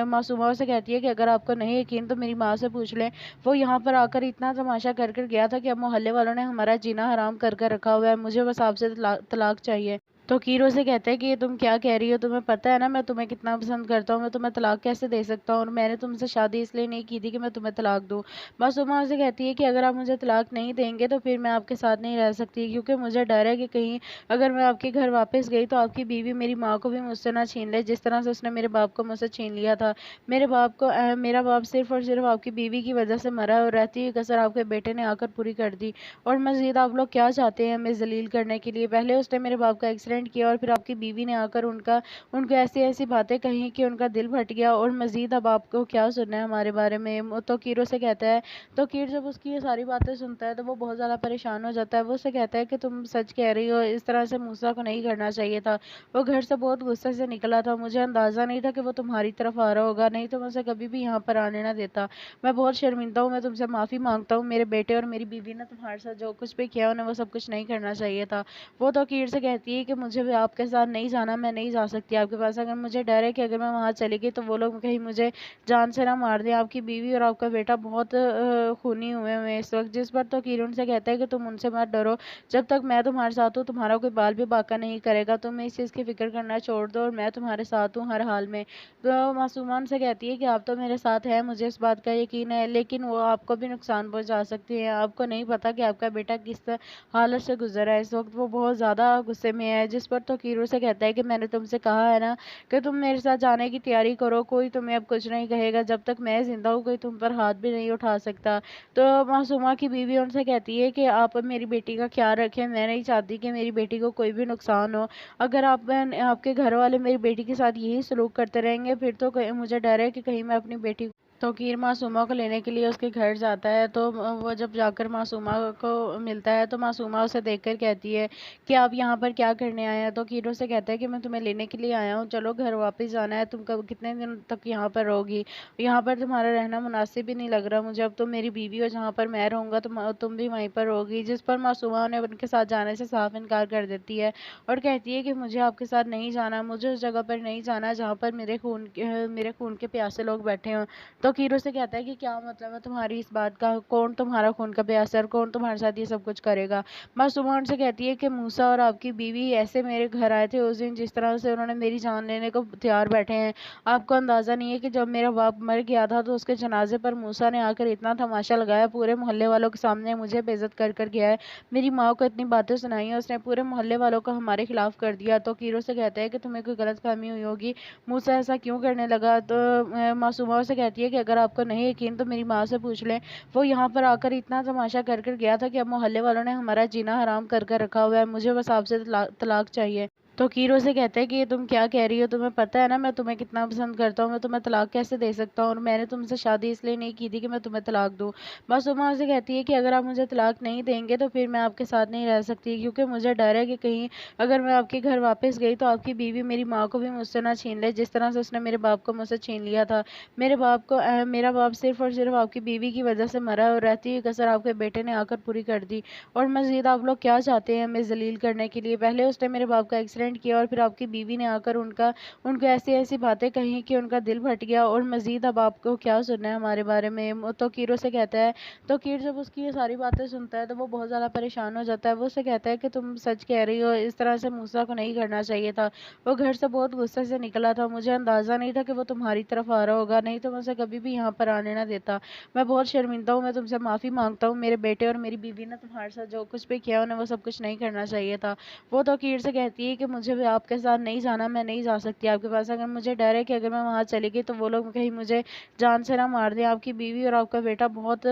معصومہ اسے کہتی ہے کہ اگر آپ کو نہیں یقین تو میری ماں سے پوچھ لیں، وہ یہاں پر آ کر اتنا تماشا کر کر گیا تھا کہ اب محلے والوں نے ہمارا جینا حرام کر کر رکھا ہوا ہے، مجھے بس آپ سے طلاق چاہیے۔ تو کیرو سے کہتا ہے کہ یہ تم کیا کہہ رہی ہو، تمہیں پتہ ہے نا میں تمہیں کتنا پسند کرتا ہوں، میں تمہیں طلاق کیسے دے سکتا ہوں، اور میں نے تم سے شادی اس لیے نہیں کی تھی کہ میں تمہیں طلاق دوں۔ معصومہ اسے کہتی ہے کہ اگر آپ مجھے طلاق نہیں دیں گے تو پھر میں آپ کے ساتھ نہیں رہ سکتی، کیونکہ مجھے ڈر ہے کہ کہیں اگر میں آپ کے گھر واپس گئی تو آپ کی بیوی میری ماں کو بھی مجھ سے نہ چھین لے، جس طرح سے اس نے میرے باپ کو مجھ سے چھین لیا تھا۔ میرا باپ صرف اور صرف آپ کی بیوی کی وجہ سے مرا ہے، اور رہتی ہوئی کسر آپ کے بیٹے نے آ کر پوری کر دی۔ اور مزید آپ لوگ کیا چاہتے ہیں ہمیں ذلیل کرنے کے لیے؟ پہلے اس نے میرے باپ کا ایکسیڈنٹ کیا، اور پھر آپ کی بیوی نے آ کر ان کو ایسی باتیں کہیں کہ ان کا دل پھٹ گیا، اور مزید اب آپ کو کیا سننا ہے ہمارے بارے میں؟ تو کیرو سے کہتا ہے، تو کیر جب اس کی یہ ساری باتیں سنتا ہے تو وہ بہت زیادہ پریشان ہو جاتا ہے۔ وہ اسے کہتا ہے کہ تم سچ کہہ رہی ہو، اس طرح سے موسیٰ کو نہیں کرنا چاہیے تھا، وہ گھر سے بہت غصے سے نکلا تھا، مجھے اندازہ نہیں تھا کہ وہ تمہاری طرف آ رہا ہوگا، نہیں تو میں اسے کبھی بھی یہاں پر آنے نہ دیتا۔ میں بہت شرمندہ ہوں، میں تم سے معافی مانگتا ہوں، میرے بیٹے اور میری بیوی نے تمہارے ساتھ جو کچھ بھی کیا انہیں وہ سب کچھ نہیں کرنا چاہیے تھا۔ وہ تو کیر سے کہتی ہے کہ مجھے بھی آپ کے ساتھ نہیں جانا، میں نہیں جا سکتی آپ کے پاس، اگر مجھے ڈر ہے کہ اگر میں وہاں چلی گئی تو وہ لوگ کہیں مجھے جان سے نہ مار دیں، آپ کی بیوی اور آپ کا بیٹا بہت خونی ہوئے ہیں اس وقت۔ جس پر تو کیر ان سے کہتا ہے کہ تم ان سے مت ڈرو، جب تک میں تمہارے ساتھ ہوں تمہارا کوئی بال بھی باقا نہیں کرے گا، تم اس چیز کی فکر کرنا چھوڑ دو، اور میں تمہارے ساتھ ہوں ہر حال میں۔ تو معصومان سے کہتی ہے کہ آپ تو میرے ساتھ ہیں، مجھے اس بات کا یقین ہے، لیکن وہ آپ کو بھی نقصان پہنچا سکتی ہیں، آپ کو نہیں پتا کہ آپ کا بیٹا کس حالت سے گزرا ہے اس وقت، وہ بہت زیادہ غصے میں ہے۔ جس پر تو کیرو سے کہتا ہے کہ میں نے تم سے کہا ہے نا کہ تم میرے ساتھ جانے کی تیاری کرو، کوئی تمہیں اب کچھ نہیں کہے گا، جب تک میں زندہ ہوں کوئی تم پر ہاتھ بھی نہیں اٹھا سکتا۔ تو معصومہ کی بیوی ان سے کہتی ہے کہ آپ میری بیٹی کا خیال رکھیں، میں نہیں چاہتی کہ میری بیٹی کو کوئی بھی نقصان ہو، اگر آپ کے گھر والے میری بیٹی کے ساتھ یہی سلوک کرتے رہیں گے پھر تو مجھے ڈر ہے کہ کہیں میں اپنی بیٹی تو کیر معصومہ کو لینے کے لیے اس کے گھر جاتا ہے، تو وہ جب جا کر معصومہ کو ملتا ہے تو معصومہ اسے دیکھ کر کہتی ہے کہ آپ یہاں پر کیا کرنے آئے ہیں؟ تو کیر اسے کہتا ہے کہ میں تمہیں لینے کے لیے آیا ہوں، چلو گھر واپس جانا ہے، تم کتنے دن تک یہاں پر رہو گی؟ یہاں پر تمہارا رہنا مناسب ہی نہیں لگ رہا مجھے، اب تم میری بیوی ہو، جہاں پر میں رہوں گا تم بھی وہیں پر رہو گی۔ جس پر معصومہ نے ان کے ساتھ جانے سے صاف انکار کر دیتی ہے اور کہتی ہے کہ مجھے آپ کے ساتھ نہیں جانا، مجھے اس جگہ پر نہیں جانا جہاں پر میرے خون کے پیاسے لوگ بیٹھے ہوں۔ تو کیرو سے کہتا ہے کہ کیا مطلب ہے تمہاری اس بات کا، کون تمہارا خون کا پیاسا ہے، کون تمہارے ساتھ یہ سب کچھ کرے گا؟ معصومہ ان سے کہتی ہے کہ موسیٰ اور آپ کی بیوی ایسے میرے گھر آئے تھے اس دن، جس طرح سے انہوں نے میری جان لینے کو تیار بیٹھے ہیں۔ آپ کو اندازہ نہیں ہے کہ جب میرا باپ مر گیا تھا تو اس کے جنازے پر موسیٰ نے آ کر اتنا تماشا لگایا، پورے محلے والوں کے سامنے مجھے بے عزت کر کر گیا ہے، میری ماں کو اتنی باتیں سنائی ہیں، اس نے پورے محلے والوں کو ہمارے خلاف کر دیا۔ تو کیرو سے کہتا ہے کہ تمہیں کوئی غلط فہمی ہوئی ہوگی، موسیٰ ایسا کیوں کرنے لگا؟ تو معصومہ سے کہتی ہے کہ اگر آپ کو نہیں یقین تو میری ماں سے پوچھ لیں، وہ یہاں پر آ کر اتنا تماشا کر کر گیا تھا کہ اب محلے والوں نے ہمارا جینا حرام کر کر رکھا ہوا ہے، مجھے بس آپ سے طلاق چاہیے۔ تو کیرو سے کہتا ہے کہ یہ تم کیا کہہ رہی ہو، تمہیں پتہ ہے نا میں تمہیں کتنا پسند کرتا ہوں، میں تمہیں طلاق کیسے دے سکتا ہوں، اور میں نے تم سے شادی اس لیے نہیں کی تھی کہ میں تمہیں طلاق دوں۔ معصومہ اسے کہتی ہے کہ اگر آپ مجھے طلاق نہیں دیں گے تو پھر میں آپ کے ساتھ نہیں رہ سکتی، کیونکہ مجھے ڈر ہے کہ کہیں اگر میں آپ کے گھر واپس گئی تو آپ کی بیوی میری ماں کو بھی مجھ سے نہ چھین لے، جس طرح سے اس نے میرے باپ کو مجھ سے چھین لیا تھا۔ میرا باپ صرف اور صرف آپ کی بیوی کی وجہ سے مرا ہے، اور رہتی ہوئی کسر آپ کے بیٹے نے آ کر پوری کر دی۔ اور مزید آپ لوگ کیا چاہتے ہیں ہمیں ذلیل کرنے کے لیے؟ پہلے اس نے میرے باپ کا ایکسیڈنٹ کیا، اور پھر آپ کی بیوی نے آ کر ان کو ایسی باتیں کہیں کہ ان کا دل پھٹ گیا، اور مزید اب آپ کو کیا سننا ہے ہمارے بارے میں؟ تو کیرو سے کہتا ہے، تو کیر جب اس کی یہ ساری باتیں سنتا ہے تو وہ بہت زیادہ پریشان ہو جاتا ہے۔ وہ اسے کہتا ہے کہ تم سچ کہہ رہی ہو، اس طرح سے موسیٰ کو نہیں کرنا چاہیے تھا، وہ گھر سے بہت غصے سے نکلا تھا، مجھے اندازہ نہیں تھا کہ وہ تمہاری طرف آ رہا ہوگا، نہیں تو میں اسے کبھی بھی یہاں پر آنے نہ دیتا۔ میں بہت شرمندہ ہوں، میں تم سے معافی مانگتا ہوں، میرے بیٹے اور میری بیوی نے تمہارے ساتھ جو کچھ بھی کیا انہیں وہ سب کچھ نہیں کرنا چاہیے تھا۔ وہ تو کیر سے کہتی ہے کہ مجھے بھی آپ کے ساتھ نہیں جانا، میں نہیں جا سکتی آپ کے پاس، اگر مجھے ڈر ہے کہ اگر میں وہاں چلی گئی تو وہ لوگ کہیں مجھے جان سے نہ مار دیں، آپ کی بیوی اور آپ کا بیٹا بہت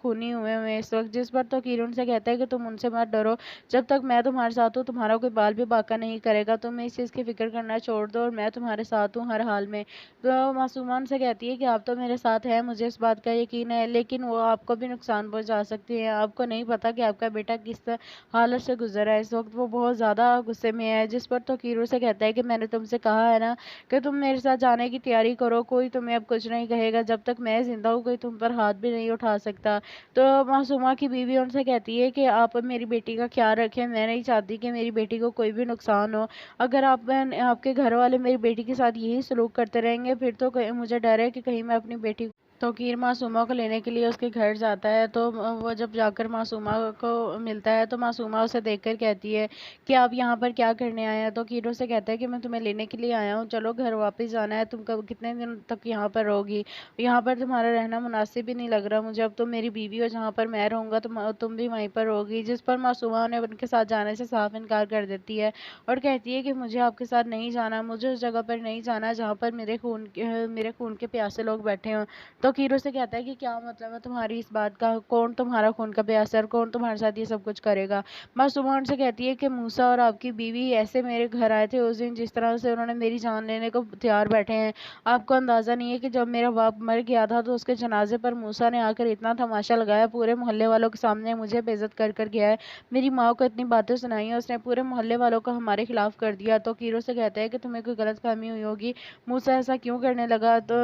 خونی ہوئے ہوئے ہیں اس وقت۔ جس پر توقیر ان سے کہتا ہے کہ تم ان سے مت ڈرو، جب تک میں تمہارے ساتھ ہوں تمہارا کوئی بال بھی باقا نہیں کرے گا، تم اس چیز کی فکر کرنا چھوڑ دو اور میں تمہارے ساتھ ہوں ہر حال میں۔ تو معصومان سے کہتی ہے کہ آپ تو میرے ساتھ ہیں، مجھے اس بات کا یقین ہے، لیکن وہ آپ کو بھی نقصان پہنچا سکتی ہیں، آپ کو نہیں پتا کہ آپ کا بیٹا کس حالت سے گزر رہا ہے اس وقت۔ وہ بہت زیادہ غصے میں ہے، جس پر توقیر سے کہتا ہے کہ میں نے تم سے کہا ہے نا کہ تم میرے ساتھ جانے کی تیاری کرو، کوئی تمہیں اب کچھ نہیں کہے گا، جب تک میں زندہ ہوں کوئی تم پر ہاتھ بھی نہیں اٹھا سکتا۔ تو معصومہ کی بیوی ان سے کہتی ہے کہ آپ میری بیٹی کا خیال رکھیں، میں نہیں چاہتی کہ میری بیٹی کو کوئی بھی نقصان ہو، اگر آپ کے گھر والے میری بیٹی کے ساتھ یہی سلوک کرتے رہیں گے پھر تو مجھے ڈر ہے کہ کہیں میں اپنی بیٹی توقیر معصومہ کو لینے کے لیے اس کے گھر جاتا ہے، تو وہ جب جا کر معصومہ کو ملتا ہے تو معصومہ اسے دیکھ کر کہتی ہے کہ آپ یہاں پر کیا کرنے آئے ہیں؟ تو توقیر اسے کہتا ہے کہ میں تمہیں لینے کے لیے آیا ہوں، چلو گھر واپس جانا ہے، تم کتنے دن تک یہاں پر رہو گی؟ یہاں پر تمہارا رہنا مناسب ہی نہیں لگ رہا مجھے، اب تم میری بیوی ہو، جہاں پر میں رہوں گا تم بھی وہیں پر رہو گی۔ جس پر معصومہ نے ان کے ساتھ جانے سے صاف انکار کر دیتی ہے اور کہتی ہے کہ مجھے آپ کے ساتھ نہیں جانا، مجھے اس جگہ پر نہیں جانا جہاں پر میرے خون کے پیاسے لوگ بیٹھے ہوں۔ تو کیرو سے کہتا ہے کہ کیا مطلب ہے تمہاری اس بات کا، کون تمہارا خون کا پیاسا ہے، کون تمہارے ساتھ یہ سب کچھ کرے گا؟ معصومہ ان سے کہتی ہے کہ موسیٰ اور آپ کی بیوی ایسے میرے گھر آئے تھے اس دن، جس طرح سے انہوں نے میری جان لینے کو تیار بیٹھے ہیں، آپ کو اندازہ نہیں ہے کہ جب میرا باپ مر گیا تھا تو اس کے جنازے پر موسیٰ نے آ کر اتنا تماشا لگایا، پورے محلے والوں کے سامنے مجھے بے عزت کر گیا ہے، میری ماں کو اتنی باتیں سنائی ہیں، اس نے پورے محلے والوں کو ہمارے خلاف کر دیا۔ تو کیرو سے کہتا ہے کہ تمہیں کوئی غلط فہمی ہوئی ہوگی، موسیٰ ایسا کیوں کرنے لگا؟ تو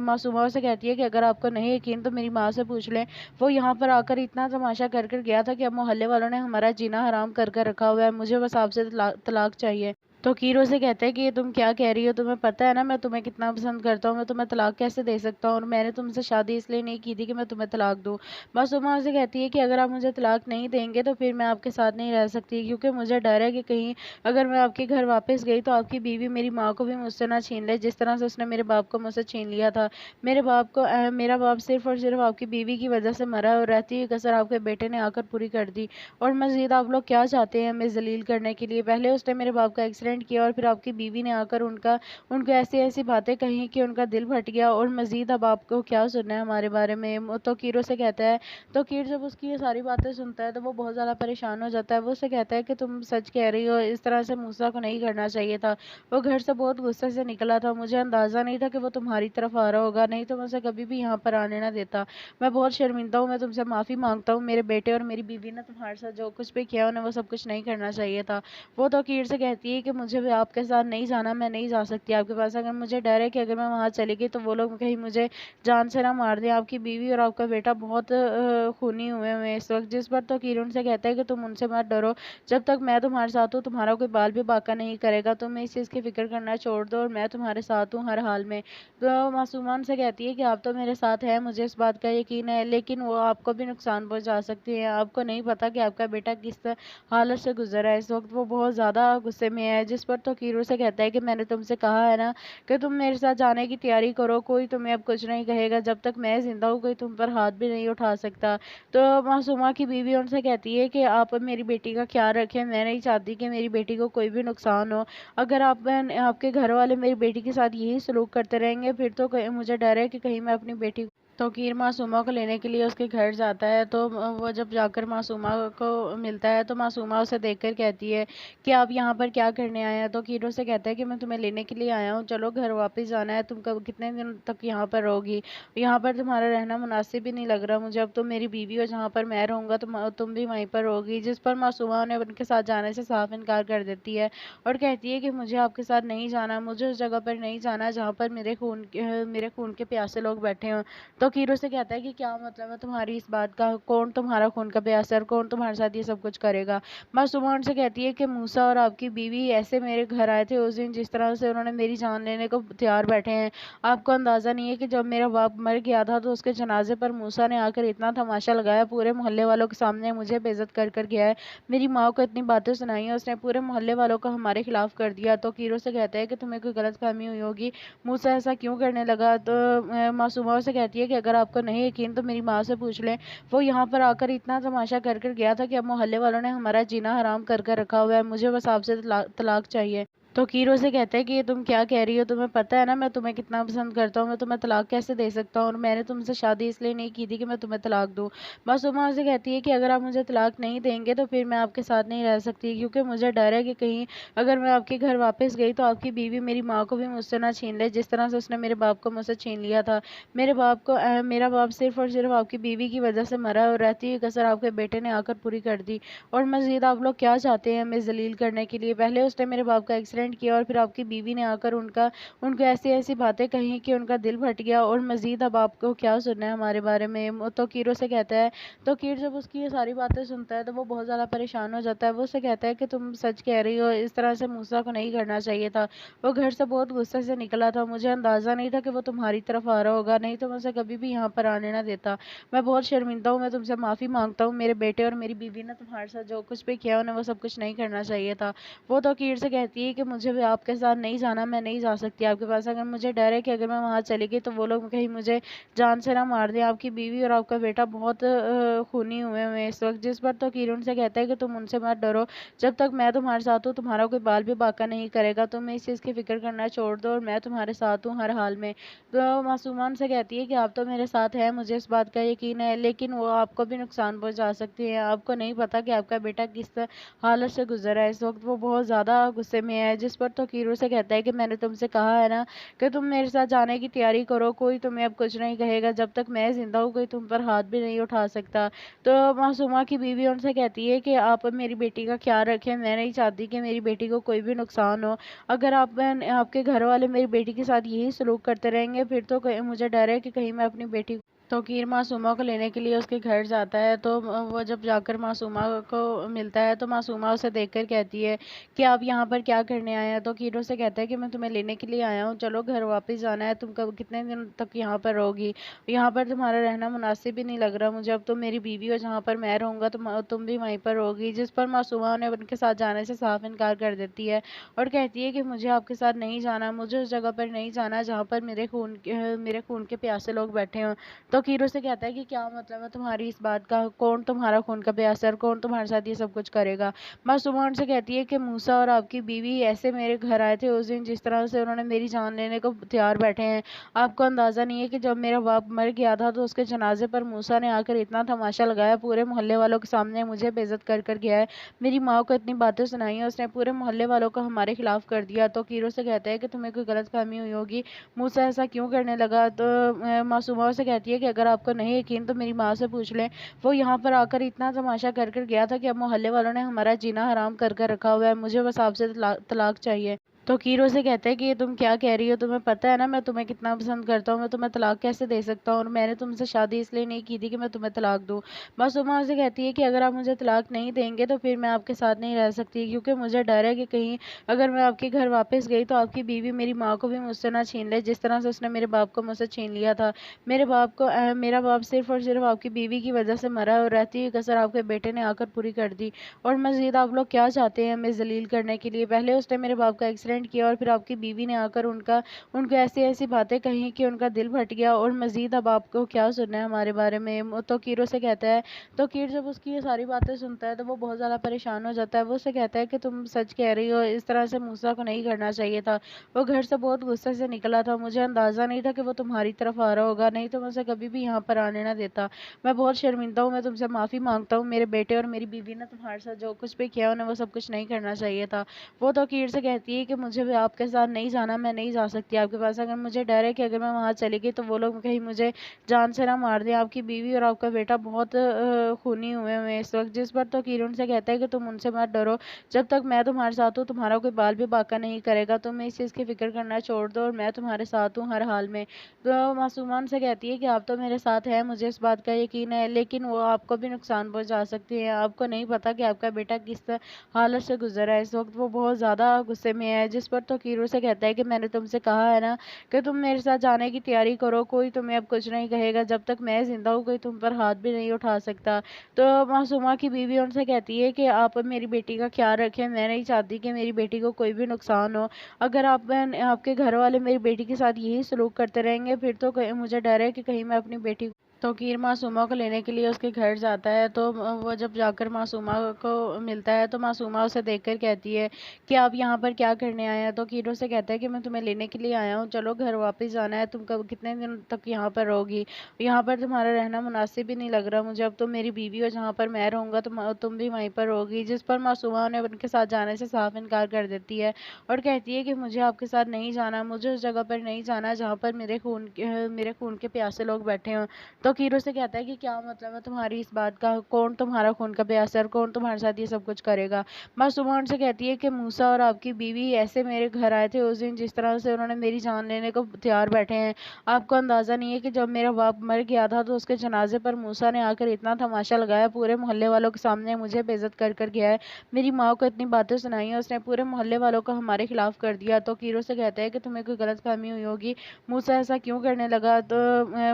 معصومہ سے کہتی ہے کہ اگر آپ کو نہیں یقین تو میری ماں سے پوچھ لیں، وہ یہاں پر آ کر اتنا تماشا کر گیا تھا کہ اب محلے والوں نے ہمارا جینا حرام کر رکھا ہوا ہے، مجھے بس آپ سے طلاق چاہیے۔ تو کیرو سے کہتا ہے کہ یہ تم کیا کہہ رہی ہو، تمہیں پتہ ہے نا میں تمہیں کتنا پسند کرتا ہوں، میں تمہیں طلاق کیسے دے سکتا ہوں، اور میں نے تم سے شادی اس لیے نہیں کی تھی کہ میں تمہیں طلاق دوں۔ معصومہ سے کہتی ہے کہ اگر آپ مجھے طلاق نہیں دیں گے تو پھر میں آپ کے ساتھ نہیں رہ سکتی، کیونکہ مجھے ڈر ہے کہ کہیں اگر میں آپ کے گھر واپس گئی تو آپ کی بیوی میری ماں کو بھی مجھ سے نہ چھین لے، جس طرح سے اس نے میرے باپ کو مجھ سے چھین لیا تھا۔ میرا باپ صرف اور صرف آپ کی بیوی کی وجہ سے مرا اور رہتی ہوئی کسر آپ کے بیٹے نے آ کر پوری کر دی، اور مزید آپ لوگ کیا چاہتے ہیں ہمیں ذلیل کرنے کے لیے؟ پہلے اس نے میرے باپ کا ایکسیڈنٹ کیا اور پھر آپ کی بیوی نے آ کر ان کو ایسی باتیں کہیں کہ ان کا دل پھٹ گیا، اور مزید اب آپ کو کیا سننا ہے ہمارے بارے میں؟ تو کیرو سے کہتا ہے، تو کیر جب اس کی یہ ساری باتیں سنتا ہے تو وہ بہت زیادہ پریشان ہو جاتا ہے، وہ اسے کہتا ہے کہ تم سچ کہہ رہی ہو، اس طرح سے موسیٰ کو نہیں کرنا چاہیے تھا، وہ گھر سے بہت غصے سے نکلا تھا، مجھے اندازہ نہیں تھا کہ وہ تمہاری طرف آ رہا ہوگا، نہیں تو میں اسے کبھی بھی یہاں پر آنے نہ دیتا، میں بہت شرمندہ ہوں، میں تم سے معافی مانگتا ہوں، میرے بیٹے اور میری بیوی نے تمہارے ساتھ جو کچھ بھی کیا انہیں وہ سب کچھ نہیں کرنا چاہیے تھا۔ وہ تو کیر سے کہتی ہے کہ مجھے بھی آپ کے ساتھ نہیں جانا، میں نہیں جا سکتی آپ کے پاس، اگر مجھے ڈر ہے کہ اگر میں وہاں چلی گئی تو وہ لوگ کہیں مجھے جان سے نہ مار دیں، آپ کی بیوی اور آپ کا بیٹا بہت خونی ہوئے ہوئے ہیں اس وقت۔ جس پر تو کیر ان سے کہتا ہے کہ تم ان سے مت ڈرو، جب تک میں تمہارے ساتھ ہوں تمہارا کوئی بال بھی باقا نہیں کرے گا، تم اس چیز کی فکر کرنا چھوڑ دو اور میں تمہارے ساتھ ہوں ہر حال میں۔ تو معصومان سے کہتی ہے کہ آپ تو میرے ساتھ ہیں، مجھے اس بات کا یقین ہے، لیکن وہ آپ کو بھی نقصان پہنچا سکتی ہیں، آپ کو نہیں پتا کہ آپ کا بیٹا کس حالت سے گزر رہا ہے اس وقت۔ وہ بہت زیادہ غصے میں ہے، جس پر تو کیرو سے کہتا ہے کہ میں نے تم سے کہا ہے نا کہ تم میرے ساتھ جانے کی تیاری کرو، کوئی تمہیں اب کچھ نہیں کہے گا، جب تک میں زندہ ہوں کوئی تم پر ہاتھ بھی نہیں اٹھا سکتا۔ تو معصومہ کی بیوی ان سے کہتی ہے کہ آپ میری بیٹی کا خیال رکھیں، میں نہیں چاہتی کہ میری بیٹی کو کوئی بھی نقصان ہو، اگر آپ کے گھر والے میری بیٹی کے ساتھ یہی سلوک کرتے رہیں گے پھر تو مجھے ڈر ہے کہ کہیں میں اپنی بیٹی تو کیر معصومہ کو لینے کے لیے اس کے گھر جاتا ہے، تو وہ جب جا کر معصومہ کو ملتا ہے تو معصومہ اسے دیکھ کر کہتی ہے کہ آپ یہاں پر کیا کرنے آئے ہیں؟ تو کیرو سے کہتا ہے کہ میں تمہیں لینے کے لیے آیا ہوں، چلو گھر واپس جانا ہے، تم کتنے دن تک یہاں پر رہو گی؟ یہاں پر تمہارا رہنا مناسب ہی نہیں لگ رہا مجھے، اب تم میری بیوی ہو، جہاں پر میں رہوں گا تم بھی وہیں پر رہو گی۔ جس پر معصومہ نے ان کے ساتھ جانے سے صاف انکار کر دیتی ہے اور کہتی ہے کہ مجھے آپ کے ساتھ نہیں جانا، مجھے اس جگہ پر نہیں جانا جہاں پر میرے خون کے پیاسے لوگ بیٹھے ہوں۔ تو کیرو سے کہتا ہے کہ کیا مطلب ہے تمہاری اس بات کا، کون تمہارا خون کا پیاسا ہے، کون تمہارے ساتھ یہ سب کچھ کرے گا؟ معصومہ ان سے کہتی ہے کہ موسیٰ اور آپ کی بیوی ایسے میرے گھر آئے تھے اس دن، جس طرح سے انہوں نے میری جان لینے کو تیار بیٹھے ہیں، آپ کو اندازہ نہیں ہے کہ جب میرا باپ مر گیا تھا تو اس کے جنازے پر موسیٰ نے آ کر اتنا تماشا لگایا، پورے محلے والوں کے سامنے مجھے بے عزت کر گیا ہے، میری ماں کو اتنی باتیں سنائی ہیں، اس نے پورے محلے والوں کو ہمارے خلاف کر دیا۔ تو کیرو سے کہتا ہے کہ تمہیں کوئی غلط فہمی ہوئی ہوگی، موسیٰ ایسا کیوں کرنے لگا؟ تو معصومہ سے کہتی ہے کہ اگر آپ کو نہیں یقین تو میری ماں سے پوچھ لیں، وہ یہاں پر آ کر اتنا تماشا کر کر گیا تھا کہ اب محلے والوں نے ہمارا جینا حرام کر کر رکھا ہوا ہے، مجھے بس آپ سے طلاق چاہیے۔ تو کیرو سے کہتا ہے کہ یہ تم کیا کہہ رہی ہو، تمہیں پتہ ہے نا میں تمہیں کتنا پسند کرتا ہوں، میں تمہیں طلاق کیسے دے سکتا ہوں، اور میں نے تم سے شادی اس لیے نہیں کی تھی کہ میں تمہیں طلاق دوں۔ معصومہ اسے کہتی ہے کہ اگر آپ مجھے طلاق نہیں دیں گے تو پھر میں آپ کے ساتھ نہیں رہ سکتی، کیونکہ مجھے ڈر ہے کہ کہیں اگر میں آپ کے گھر واپس گئی تو آپ کی بیوی میری ماں کو بھی مجھ سے نہ چھین لے، جس طرح سے اس نے میرے باپ کو مجھ سے چھین لیا تھا۔ میرا باپ صرف اور صرف آپ کی بیوی کی وجہ سے مرا ہے، اور رہتی ہوئی کسر آپ کے بیٹے نے آ کر پوری کر دی۔ اور مزید آپ لوگ کیا چاہتے ہیں ہمیں ذلیل کرنے کے لیے؟ پہلے اس نے میرے باپ کا ایکسیڈنٹ کیا، اور پھر آپ کی بیوی نے آ کر ان کو ایسی ایسی باتیں کہیں کہ ان کا دل پھٹ گیا، اور مزید اب آپ کو کیا سننا ہے ہمارے بارے میں؟ تو کیرو سے کہتا ہے، تو کیر جب اس کی یہ ساری باتیں سنتا ہے تو وہ بہت زیادہ پریشان ہو جاتا ہے۔ وہ اسے کہتا ہے کہ تم سچ کہہ رہی ہو، اس طرح سے موسیٰ کو نہیں کرنا چاہیے تھا، وہ گھر سے بہت غصے سے نکلا تھا، مجھے اندازہ نہیں تھا کہ وہ تمہاری طرف آ رہا ہوگا، نہیں تو میں اسے کبھی بھی یہاں پر آنے نہ دیتا۔ میں بہت شرمندہ ہوں، میں تم سے معافی مانگتا ہوں، میرے بیٹے اور میری بیوی نے تمہارے ساتھ جو کچھ بھی کیا انہیں وہ سب کچھ نہیں کرنا چاہیے تھا۔ وہ تو کیر سے کہتی ہے کہ مجھے بھی آپ کے ساتھ نہیں جانا، میں نہیں جا سکتی آپ کے پاس، اگر مجھے ڈر ہے کہ اگر میں وہاں چلی گئی تو وہ لوگ کہیں مجھے جان سے نہ مار دیں، آپ کی بیوی اور آپ کا بیٹا بہت خونی ہوئے ہوئے اس وقت۔ جس پر تو کیر ان سے کہتا ہے کہ تم ان سے مت ڈرو، جب تک میں تمہارے ساتھ ہوں تمہارا کوئی بال بھی باقا نہیں کرے گا، تم اس چیز کی فکر کرنا چھوڑ دو، اور میں تمہارے ساتھ ہوں ہر حال میں۔ تو معصومہ ان سے کہتی ہے کہ آپ تو میرے ساتھ ہیں، مجھے اس بات کا یقین ہے، لیکن وہ آپ کو بھی نقصان پہنچا سکتی ہیں، آپ کو نہیں پتا کہ آپ کا بیٹا کس حالت سے گزرا ہے اس وقت۔ وہ بہت زیادہ غصے میں ہے، جس پر تو کیرو سے کہتا ہے کہ میں نے تم سے کہا ہے نا کہ تم میرے ساتھ جانے کی تیاری کرو، کوئی تمہیں اب کچھ نہیں کہے گا، جب تک میں زندہ ہوں کوئی تم پر ہاتھ بھی نہیں اٹھا سکتا۔ تو معصومہ کی بیوی ان سے کہتی ہے کہ آپ میری بیٹی کا خیال رکھیں، میں نہیں چاہتی کہ میری بیٹی کو کوئی بھی نقصان ہو، اگر آپ کے گھر والے میری بیٹی کے ساتھ یہی سلوک کرتے رہیں گے پھر تو مجھے ڈر ہے کہ کہیں میں اپنی بیٹی تو کیر معصومہ کو لینے کے لیے اس کے گھر جاتا ہے، تو وہ جب جا کر معصومہ کو ملتا ہے تو معصومہ اسے دیکھ کر کہتی ہے کہ آپ یہاں پر کیا کرنے آئے ہیں؟ تو کیر اسے کہتا ہے کہ میں تمہیں لینے کے لیے آیا ہوں، چلو گھر واپس جانا ہے، تم کتنے دن تک یہاں پر رہو گی؟ یہاں پر تمہارا رہنا مناسب ہی نہیں لگ رہا مجھے، اب تم میری بیوی ہو، جہاں پر میں رہوں گا تم بھی وہیں پر رہوگی۔ جس پر معصومہ نے ان کے ساتھ جانے سے صاف انکار کر دیتی ہے اور کہتی ہے کہ مجھے آپ کے ساتھ نہیں جانا، مجھے اس جگہ پر نہیں جانا جہاں پر میرے خون کے پیاسے لوگ بیٹھے ہوں۔ تو کیرو سے کہتا ہے کہ کیا مطلب ہے تمہاری اس بات کا، کون تمہارا خون کا پیاسا ہے اور کون تمہارے ساتھ یہ سب کچھ کرے گا؟ معصومہ ان سے کہتی ہے کہ موسیٰ اور آپ کی بیوی ایسے میرے گھر آئے تھے اس دن، جس طرح سے انہوں نے میری جان لینے کو تیار بیٹھے ہیں، آپ کو اندازہ نہیں ہے کہ جب میرا باپ مر گیا تھا تو اس کے جنازے پر موسیٰ نے آ کر اتنا تماشا لگایا، پورے محلے والوں کے سامنے مجھے بے عزت کر کر گیا ہے، میری ماں کو اتنی باتیں سنائی ہیں، اس نے پورے محلے والوں کو ہمارے خلاف کر دیا۔ تو کیرو سے کہتا ہے کہ تمہیں کوئی غلط فہمی ہوئی ہوگی، موسیٰ ایسا کیوں کرنے لگا؟ تو معصومہ سے کہتی ہے کہ اگر آپ کو نہیں یقین تو میری ماں سے پوچھ لیں، وہ یہاں پر آ کر اتنا تماشا کر کر گیا تھا کہ اب محلے والوں نے ہمارا جینا حرام کر کر رکھا ہوا ہے، مجھے بس آپ سے طلاق چاہیے۔ تو کیرو سے کہتا ہے کہ یہ تم کیا کہہ رہی ہو، تمہیں پتہ ہے نا میں تمہیں کتنا پسند کرتا ہوں، میں تمہیں طلاق کیسے دے سکتا ہوں، اور میں نے تم سے شادی اس لیے نہیں کی تھی کہ میں تمہیں طلاق دوں۔ معصومہ اسے کہتی ہے کہ اگر آپ مجھے طلاق نہیں دیں گے تو پھر میں آپ کے ساتھ نہیں رہ سکتی، کیونکہ مجھے ڈر ہے کہ کہیں اگر میں آپ کے گھر واپس گئی تو آپ کی بیوی میری ماں کو بھی مجھ سے نہ چھین لے، جس طرح سے اس نے میرے باپ کو مجھ سے چھین لیا تھا۔ میرا باپ صرف اور صرف آپ کی بیوی کی وجہ سے مرا ہے، اور رہتی ہوئی کسر آپ کے بیٹے نے آ کر پوری کر دی۔ اور مزید آپ لوگ کیا چاہتے ہیں ہمیں ذلیل کرنے کے لیے؟ پہلے اس نے میرے باپ کا ایکسیڈنٹ کیا، اور پھر آپ کی بیوی نے آ کر ان کو ایسی ایسی باتیں کہیں کہ ان کا دل پھٹ گیا، اور مزید اب آپ کو کیا سننا ہے ہمارے بارے میں؟ تو کیرو سے کہتا ہے، تو کیر جب اس کی یہ ساری باتیں سنتا ہے تو وہ بہت زیادہ پریشان ہو جاتا ہے۔ وہ اسے کہتا ہے کہ تم سچ کہہ رہی ہو، اس طرح سے موسیٰ کو نہیں کرنا چاہیے تھا، وہ گھر سے بہت غصے سے نکلا تھا، مجھے اندازہ نہیں تھا کہ وہ تمہاری طرف آ رہا ہوگا، نہیں تو میں اسے کبھی بھی یہاں پر آنے نہ دیتا۔ میں بہت شرمندہ ہوں، میں تم سے معافی مانگتا ہوں، میرے بیٹے اور میری بیوی نے تمہارے ساتھ جو کچھ بھی کیا انہیں وہ سب کچھ نہیں کرنا چاہیے تھا۔ وہ تو کیر سے کہتی ہے کہ مجھے بھی آپ کے ساتھ نہیں جانا، میں نہیں جا سکتی آپ کے پاس، اگر مجھے ڈر ہے کہ اگر میں وہاں چلی گئی تو وہ لوگ کہیں مجھے جان سے نہ مار دیں، آپ کی بیوی اور آپ کا بیٹا بہت خونی ہوئے ہوئے اس وقت۔ جس پر تو کیر ان سے کہتا ہے کہ تم ان سے مت ڈرو، جب تک میں تمہارے ساتھ ہوں تمہارا کوئی بال بھی باقا نہیں کرے گا، تم اس چیز کی فکر کرنا چھوڑ دو، اور میں تمہارے ساتھ ہوں ہر حال میں۔ تو معصومہ ان سے کہتی ہے کہ آپ تو میرے ساتھ ہیں، مجھے اس بات کا یقین ہے، لیکن وہ آپ کو بھی نقصان پہنچا سکتی ہیں، آپ کو نہیں پتا کہ آپ کا بیٹا کس حالت سے گزرا ہے اس وقت۔ وہ بہت زیادہ غصے میں ہے، جس پر توقیر اسے کہتا ہے کہ میں نے تم سے کہا ہے نا کہ تم میرے ساتھ جانے کی تیاری کرو، کوئی تمہیں اب کچھ نہیں کہے گا، جب تک میں زندہ ہوں کوئی تم پر ہاتھ بھی نہیں اٹھا سکتا۔ تو معصومہ کی بیوی ان سے کہتی ہے کہ آپ میری بیٹی کا خیال رکھیں، میں نہیں چاہتی کہ میری بیٹی کو کوئی بھی نقصان ہو، اگر آپ کے گھر والے میری بیٹی کے ساتھ یہی سلوک کرتے رہیں گے پھر تو مجھے ڈر ہے کہ کہیں میں اپنی بیٹی توقیر معصومہ کو لینے کے لیے اس کے گھر جاتا ہے تو وہ جب جا کر معصومہ کو ملتا ہے تو معصومہ اسے دیکھ کر کہتی ہے کہ آپ یہاں پر کیا کرنے آئے ہیں؟ توقیر اسے کہتا ہے کہ میں تمہیں لینے کے لیے آیا ہوں، چلو گھر واپس جانا ہے، تم کتنے دن تک یہاں پر رہوگی؟ یہاں پر تمہارا رہنا مناسب ہی نہیں لگ رہا مجھے، اب تم میری بیوی ہو، جہاں پر میں رہوں گا تم بھی وہیں پر رہوگی۔ جس پر معصومہ نے ان کے ساتھ جانے سے صاف انکار کر دیتی ہے اور کہتی ہے کہ مجھے آپ کے ساتھ نہیں جانا، مجھے اس جگہ پر نہیں جانا جہاں پر میرے خون کے پیاسے لوگ بیٹھے ہوں۔ توقیر سے کہتا ہے کہ کیا مطلب ہے تمہاری اس بات کا، کون تمہارا خون کا پیاسا ہے اور کون تمہارے ساتھ یہ سب کچھ کرے گا؟ معصومہ ان سے کہتی ہے کہ موسیٰ اور آپ کی بیوی ایسے میرے گھر آئے تھے اس دن، جس طرح سے انہوں نے میری جان لینے کو تیار بیٹھے ہیں۔ آپ کو اندازہ نہیں ہے کہ جب میرا باپ مر گیا تھا تو اس کے جنازے پر موسیٰ نے آ کر اتنا تماشا لگایا، پورے محلے والوں کے سامنے مجھے بے عزت کر گیا ہے، میری ماں کو اتنی باتیں سنائی ہیں، اس نے پورے محلے والوں کو ہمارے خلاف کر دیا۔ تو کیرو سے کہتا ہے کہ تمہیں کوئی غلط فہمی ہوئی ہوگی، موسیٰ ایسا کیوں کرنے لگا؟ تو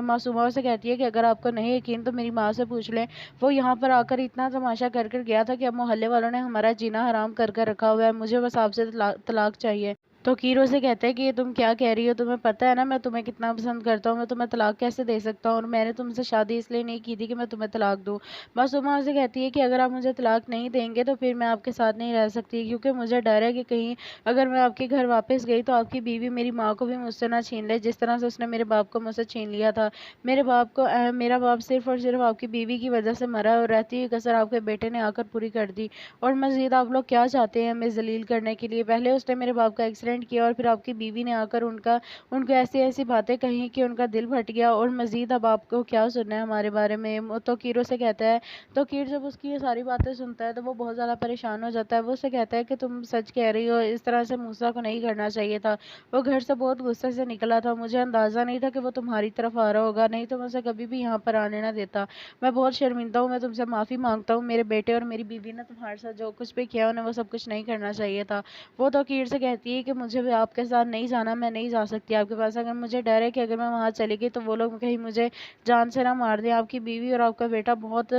معصومہ سے کہتی ہے کہ اگر آپ کو نہیں یقین تو میری ماں سے پوچھ لیں، وہ یہاں پر آ کر اتنا تماشا کر گیا تھا کہ اب محلے والوں نے ہمارا جینا حرام کر رکھا ہوا ہے، مجھے بس آپ سے طلاق چاہیے۔ تو کیرو سے کہتے ہیں کہ یہ تم کیا کہہ رہی ہو، تمہیں پتہ ہے نا میں تمہیں کتنا پسند کرتا ہوں، میں تمہیں طلاق کیسے دے سکتا ہوں، اور میں نے تم سے شادی اس لیے نہیں کی تھی کہ میں تمہیں طلاق دوں۔ معصومہ سے کہتی ہے کہ اگر آپ مجھے طلاق نہیں دیں گے تو پھر میں آپ کے ساتھ نہیں رہ سکتی، کیونکہ مجھے ڈر ہے کہ کہیں اگر میں آپ کے گھر واپس گئی تو آپ کی بیوی میری ماں کو بھی مجھ سے نہ چھین لے، جس طرح سے اس نے میرے باپ کو مجھ سے چھین لیا تھا۔ میرا باپ صرف اور صرف آپ کی بیوی کی وجہ سے مرا اور رہتی ہوئی کسر آپ کے بیٹے نے آ کر پوری کر دی، اور مزید آپ لوگ کیا چاہتے ہیں ہمیں ذلیل کرنے کے لیے؟ پہلے اس نے میرے باپ کا ایکسیڈنٹ کیا اور پھر آپ کی بیوی نے آ کر ان کو ایسی باتیں کہیں کہ ان کا دل پھٹ گیا، اور مزید اب آپ کو کیا سننا ہے ہمارے بارے میں؟ تو کیرو سے کہتا ہے، تو کیر جب اس کی یہ ساری باتیں سنتا ہے تو وہ بہت زیادہ پریشان ہو جاتا ہے، وہ اسے کہتا ہے کہ تم سچ کہہ رہی ہو، اس طرح سے موسیٰ کو نہیں کرنا چاہیے تھا، وہ گھر سے بہت غصے سے نکلا تھا، مجھے اندازہ نہیں تھا کہ وہ تمہاری طرف آ رہا ہوگا، نہیں تو میں اسے کبھی بھی یہاں پر آنے نہ دیتا، میں بہت شرمندہ ہوں، میں تم سے معافی مانگتا ہوں، میرے بیٹے اور میری بیوی نے تمہارے ساتھ جو کچھ بھی کیا انہیں وہ سب کچھ نہیں کرنا چاہیے تھا۔ وہ تو کیر سے کہتی ہے کہ مجھے بھی آپ کے ساتھ نہیں جانا، میں نہیں جا سکتی آپ کے پاس، اگر مجھے ڈر ہے کہ اگر میں وہاں چلی گئی تو وہ لوگ کہیں مجھے جان سے نہ مار دیں، آپ کی بیوی اور آپ کا بیٹا بہت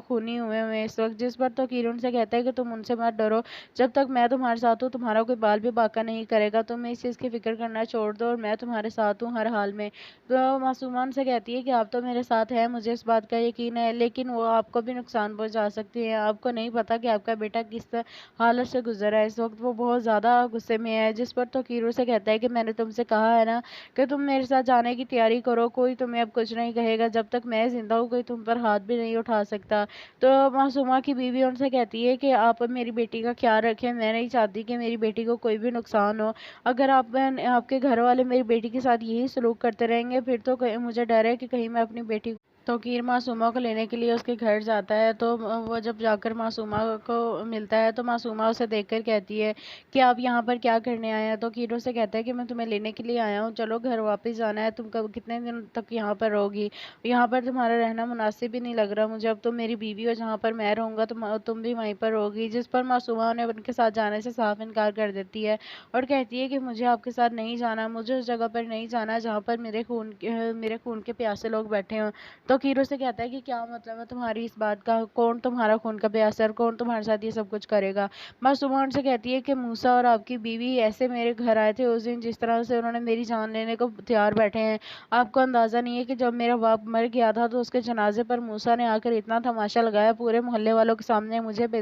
خونی ہوئے ہیں اس وقت۔ جس پر تو کیر ان سے کہتا ہے کہ تم ان سے مت ڈرو، جب تک میں تمہارے ساتھ ہوں تمہارا کوئی بال بھی باقا نہیں کرے گا، تم اس چیز کی فکر کرنا چھوڑ دو اور میں تمہارے ساتھ ہوں ہر حال میں۔ تو معصومہ ان سے کہتی ہے کہ آپ تو میرے ساتھ ہیں، مجھے اس بات کا یقین ہے، لیکن وہ آپ کو بھی نقصان پہنچا سکتی ہیں، آپ کو نہیں پتا کہ آپ کا بیٹا کس حالت سے گزرا ہے اس وقت، وہ بہت زیادہ غصے میں ہے۔ جس پر تو کیرو سے کہتا ہے کہ میں نے تم سے کہا ہے نا کہ تم میرے ساتھ جانے کی تیاری کرو، کوئی تمہیں اب کچھ نہیں کہے گا، جب تک میں زندہ ہوں کوئی تم پر ہاتھ بھی نہیں اٹھا سکتا۔ تو معصومہ کی بیوی ان سے کہتی ہے کہ آپ میری بیٹی کا خیال رکھیں، میں نہیں چاہتی کہ میری بیٹی کو کوئی بھی نقصان ہو، اگر آپ کے گھر والے میری بیٹی کے ساتھ یہی سلوک کرتے رہیں گے پھر تو مجھے ڈر ہے کہ کہیں میں اپنی بیٹی توقیر معصومہ کو لینے کے لیے اس کے گھر جاتا ہے تو وہ جب جا کر معصومہ کو ملتا ہے تو معصومہ اسے دیکھ کر کہتی ہے کہ آپ یہاں پر کیا کرنے آئے ہیں؟ تو کیرو سے کہتا ہے کہ میں تمہیں لینے کے لیے آیا ہوں، چلو گھر واپس جانا ہے، تم کتنے دن تک یہاں پر رہوگی؟ یہاں پر تمہارا رہنا مناسب ہی نہیں لگ رہا مجھے، اب تم میری بیوی ہو، جہاں پر میں رہوں گا تم بھی وہیں پر رہوگی۔ جس پر معصومہ نے ان کے ساتھ جانے سے صاف انکار کر دیتی ہے اور کہتی ہے کہ مجھے آپ کے ساتھ نہیں جانا، مجھے اس جگہ پر نہیں جانا جہاں پر میرے خون کے پیاسے لوگ بیٹھے ہوں۔ تو کیرو سے کہتا ہے کہ کیا مطلب ہے تمہاری اس بات کا، کون تمہارا خون کا پیاسا ہے اور کون تمہارے ساتھ یہ سب کچھ کرے گا؟ معصومہ ان سے کہتی ہے کہ موسیٰ اور آپ کی بیوی ایسے میرے گھر آئے تھے اس دن، جس طرح سے انہوں نے میری جان لینے کو تیار بیٹھے ہیں، آپ کو اندازہ نہیں ہے کہ جب میرا باپ مر گیا تھا تو اس کے جنازے پر موسیٰ نے آ کر اتنا تماشا لگایا، پورے محلے والوں کے سامنے مجھے بے عزت